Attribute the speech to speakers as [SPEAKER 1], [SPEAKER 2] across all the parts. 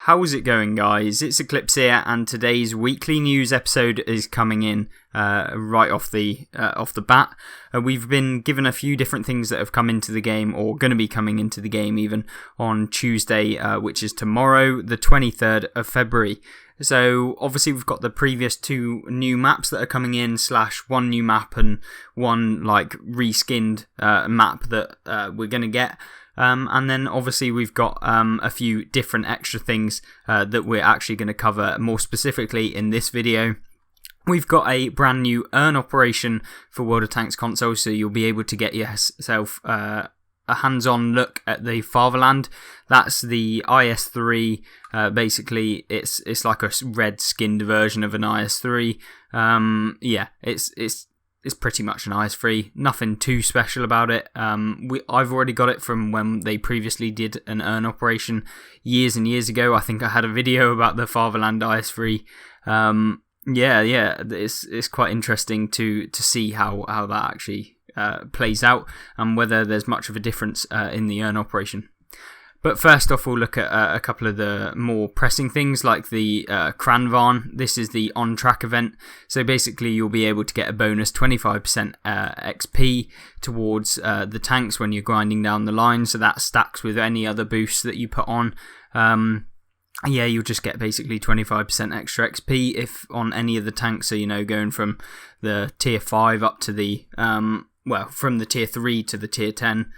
[SPEAKER 1] How's it going, guys? It's Eclipse here, and today's weekly news episode is coming in right off the bat. We've been given a few different things that have come into the game, or going to be coming into the game even, on Tuesday, which is tomorrow, the 23rd of February. So obviously we've got the previous two new maps that are coming in, / one new map and one like reskinned map that we're going to get. And then obviously we've got a few different extra things that we're actually going to cover more specifically in this video. We've got a brand new earn operation for World of Tanks console, so you'll be able to get yourself a hands-on look at the Fatherland. That's the IS-3. Basically, it's like a red skinned version of an IS-3. It's pretty much an IS-3. Nothing too special about it. I've already got it from when they previously did an earn operation years and years ago. I think I had a video about the Fatherland IS-3. It's quite interesting to see how that actually plays out and whether there's much of a difference in the earn operation. But first off, we'll look at a couple of the more pressing things like the Cranvarn. This is the on-track event. So basically, you'll be able to get a bonus 25% XP towards the tanks when you're grinding down the line. So that stacks with any other boosts that you put on. You'll just get basically 25% extra XP if on any of the tanks. So, going from the tier 5 up to the, from the tier 3 to the tier 10,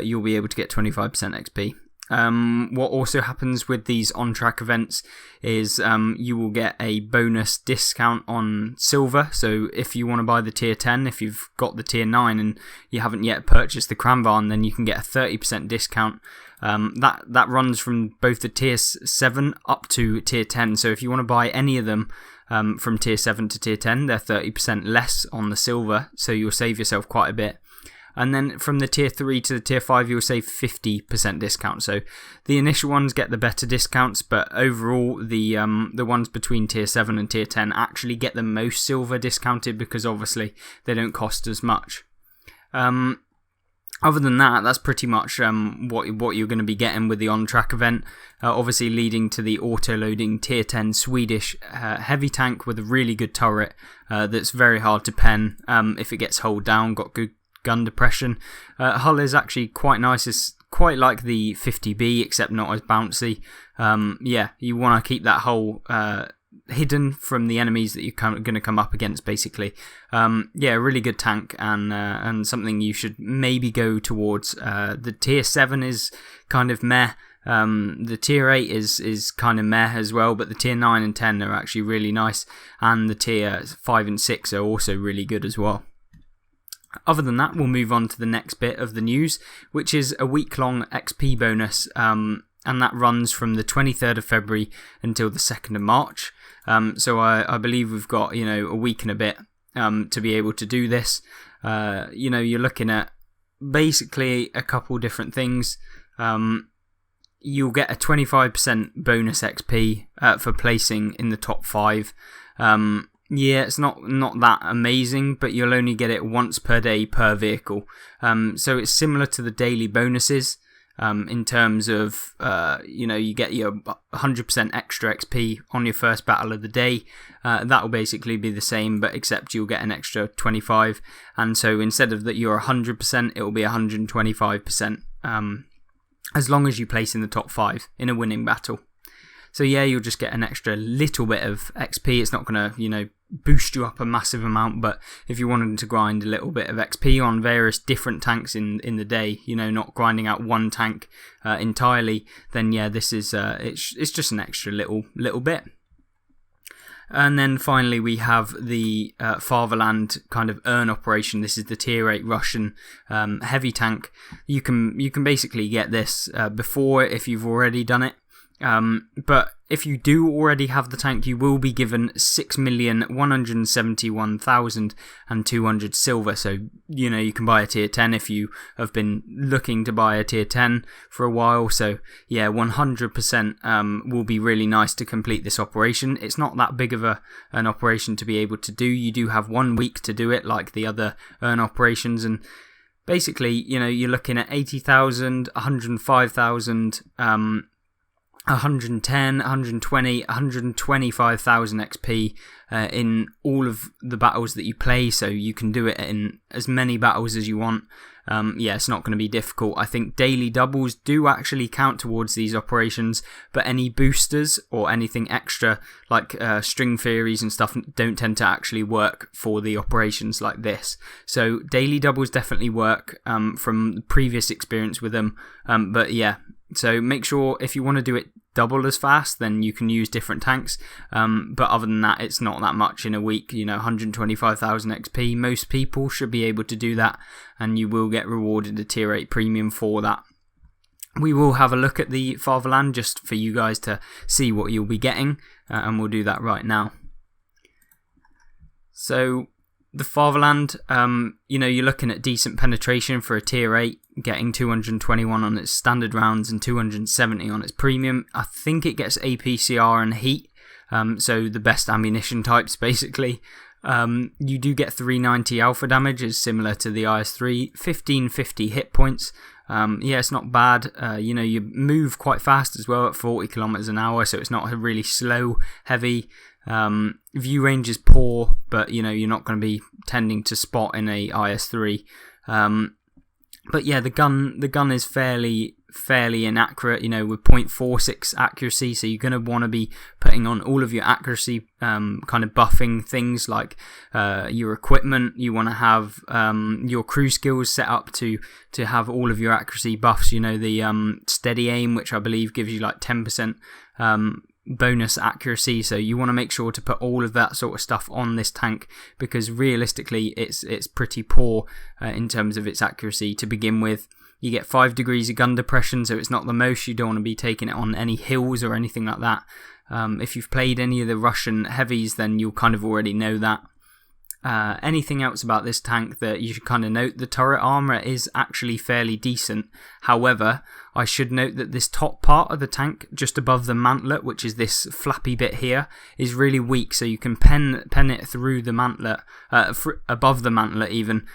[SPEAKER 1] you'll be able to get 25% XP. What also happens with these on-track events is you will get a bonus discount on silver. So if you want to buy the tier 10, if you've got the tier 9 and you haven't yet purchased the Cranvarn, then you can get a 30% discount. That runs from both the tier 7 up to tier 10. So if you want to buy any of them from tier 7 to tier 10, they're 30% less on the silver, so you'll save yourself quite a bit. And then from the tier 3 to the tier 5, you'll save 50% discount. So the initial ones get the better discounts, but overall, the ones between tier 7 and tier 10 actually get the most silver discounted because obviously they don't cost as much. Other than that, that's pretty much what you're going to be getting with the on-track event. Obviously leading to the auto-loading tier 10 Swedish heavy tank with a really good turret that's very hard to pen if it gets hulled down, got good gun depression. Hull is actually quite nice. It's quite like the 50B, except not as bouncy. You want to keep that hull hidden from the enemies that you're going to come up against, basically. A really good tank and something you should maybe go towards. The tier 7 is kind of meh. The tier 8 is kind of meh as well, but the tier 9 and 10 are actually really nice, and the tier 5 and 6 are also really good as well. Other than that, we'll move on to the next bit of the news, which is a week-long XP bonus, and that runs from the 23rd of February until the 2nd of March. So I believe we've got, a week and a bit to be able to do this. You're looking at basically a couple different things. You'll get a 25% bonus XP for placing in the top 5. It's not that amazing, but you'll only get it once per day per vehicle. So it's similar to the daily bonuses in terms of, you get your 100% extra XP on your first battle of the day. That will basically be the same, but except you'll get an extra 25. And so instead of that you're 100%, it will be 125%, as long as you place in the top 5 in a winning battle. So you'll just get an extra little bit of XP. It's not going to, boost you up a massive amount, but if you wanted to grind a little bit of XP on various different tanks in the day, not grinding out one tank entirely, then this is it's just an extra little bit. And then finally we have the Fatherland kind of earn operation. This is the tier 8 Russian heavy tank. You can basically get this before if you've already done it. But if you do already have the tank, you will be given 6,171,200 silver. So, you can buy a tier 10 if you have been looking to buy a tier 10 for a while. So, 100% will be really nice to complete this operation. It's not that big of an operation to be able to do. You do have 1 week to do it, like the other earn operations. And basically, you're looking at 80,000, 105,000, 110, 120, 125,000 XP in all of the battles that you play, so you can do it in as many battles as you want. Yeah, it's not going to be difficult. I think daily doubles do actually count towards these operations, but any boosters or anything extra like string theories and stuff don't tend to actually work for the operations like this. So daily doubles definitely work from previous experience with them, but yeah. So make sure if you want to do it double as fast, then you can use different tanks. But other than that, it's not that much in a week. 125,000 XP. Most people should be able to do that, and you will get rewarded a tier 8 premium for that. We will have a look at the Fatherland just for you guys to see what you'll be getting, and we'll do that right now. So the Fatherland, you're looking at decent penetration for a tier 8, getting 221 on its standard rounds and 270 on its premium. I think it gets APCR and heat, so the best ammunition types basically. You do get 390 alpha damage, is similar to the IS-3, 1550 hit points. Yeah, it's not bad. You move quite fast as well at 40 kilometers an hour, so it's not a really slow, heavy. View range is poor, but you're not going to be tending to spot in a IS-3. But yeah, the gun is fairly inaccurate, with 0.46 accuracy, so you're going to want to be putting on all of your accuracy kind of buffing things like your equipment. You want to have your crew skills set up to have all of your accuracy buffs, the steady aim, which I believe gives you like 10% bonus accuracy, so you want to make sure to put all of that sort of stuff on this tank, because realistically it's pretty poor in terms of its accuracy to begin with. You get 5 degrees of gun depression, so it's not the most. You don't want to be taking it on any hills or anything like that. If you've played any of the Russian heavies, then you'll kind of already know that. Anything else about this tank that you should kind of note, the turret armor is actually fairly decent. However, I should note that this top part of the tank, just above the mantlet, which is this flappy bit here, is really weak, so you can pen it through the mantlet, above the mantlet even.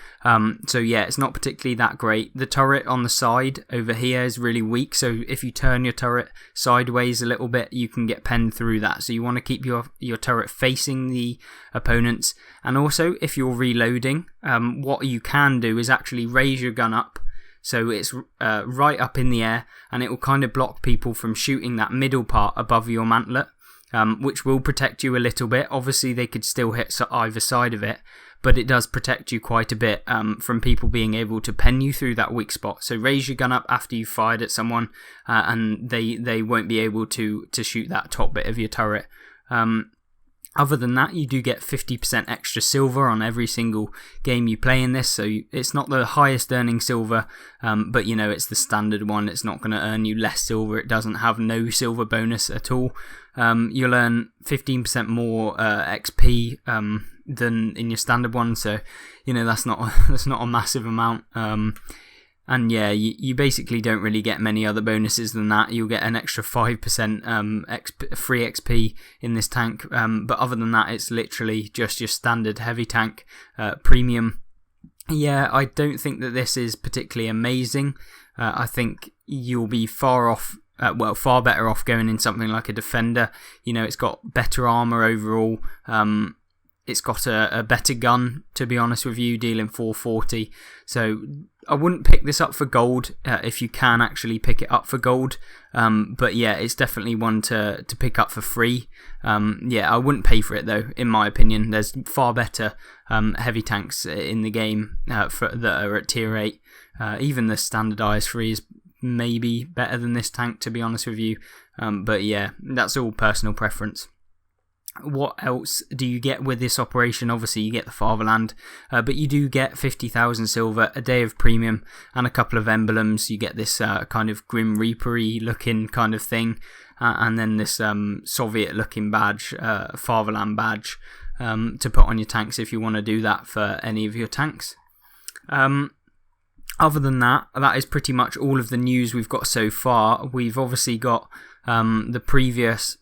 [SPEAKER 1] So yeah, it's not particularly that great. The turret on the side over here is really weak, so if you turn your turret sideways a little bit, you can get penned through that. So you want to keep your turret facing the opponents. And also, if you're reloading, what you can do is actually raise your gun up, so it's right up in the air, and it will kind of block people from shooting that middle part above your mantlet, which will protect you a little bit. Obviously, they could still hit either side of it, but it does protect you quite a bit from people being able to pen you through that weak spot. So raise your gun up after you've fired at someone, and they won't be able to shoot that top bit of your turret. Other than that, you do get 50% extra silver on every single game you play in this, so it's not the highest earning silver, but it's the standard one. It's not going to earn you less silver. It doesn't have no silver bonus at all. You'll earn 15% more XP than in your standard one, so that's not a massive amount. And yeah, you basically don't really get many other bonuses than that. You'll get an extra 5% free XP in this tank, but other than that, it's literally just your standard heavy tank premium. Yeah, I don't think that this is particularly amazing. I think you'll be far better off going in something like a defender. It's got better armor overall. It's got a better gun, to be honest with you, dealing 440. So I wouldn't pick this up for gold if you can actually pick it up for gold. But yeah, it's definitely one to pick up for free. Yeah, I wouldn't pay for it though, in my opinion. There's far better heavy tanks in the game that are at tier 8. Even the standard IS-3 is maybe better than this tank, to be honest with you. But yeah, that's all personal preference. What else do you get with this operation? Obviously you get the Fatherland, but you do get 50,000 silver, a day of premium, and a couple of emblems. You get this kind of Grim Reaper-y looking kind of thing, and then this Soviet looking badge, Fatherland badge, to put on your tanks if you want to do that for any of your tanks. Other than that, that is pretty much all of the news we've got so far. We've obviously got the previous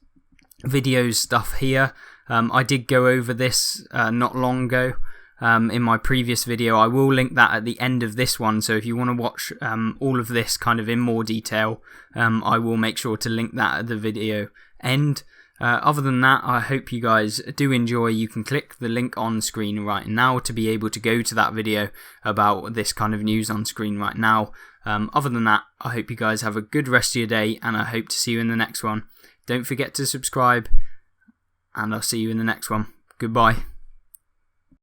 [SPEAKER 1] videos stuff here. I did go over this not long ago, in my previous video. I will link that at the end of this one, so if you want to watch all of this kind of in more detail, I will make sure to link that at the video end. Other than that, I hope you guys do enjoy. You can click the link on screen right now to be able to go to that video about this kind of news on screen right now. Other than that, I hope you guys have a good rest of your day, and I hope to see you in the next one. Don't forget to subscribe, and I'll see you in the next one. Goodbye.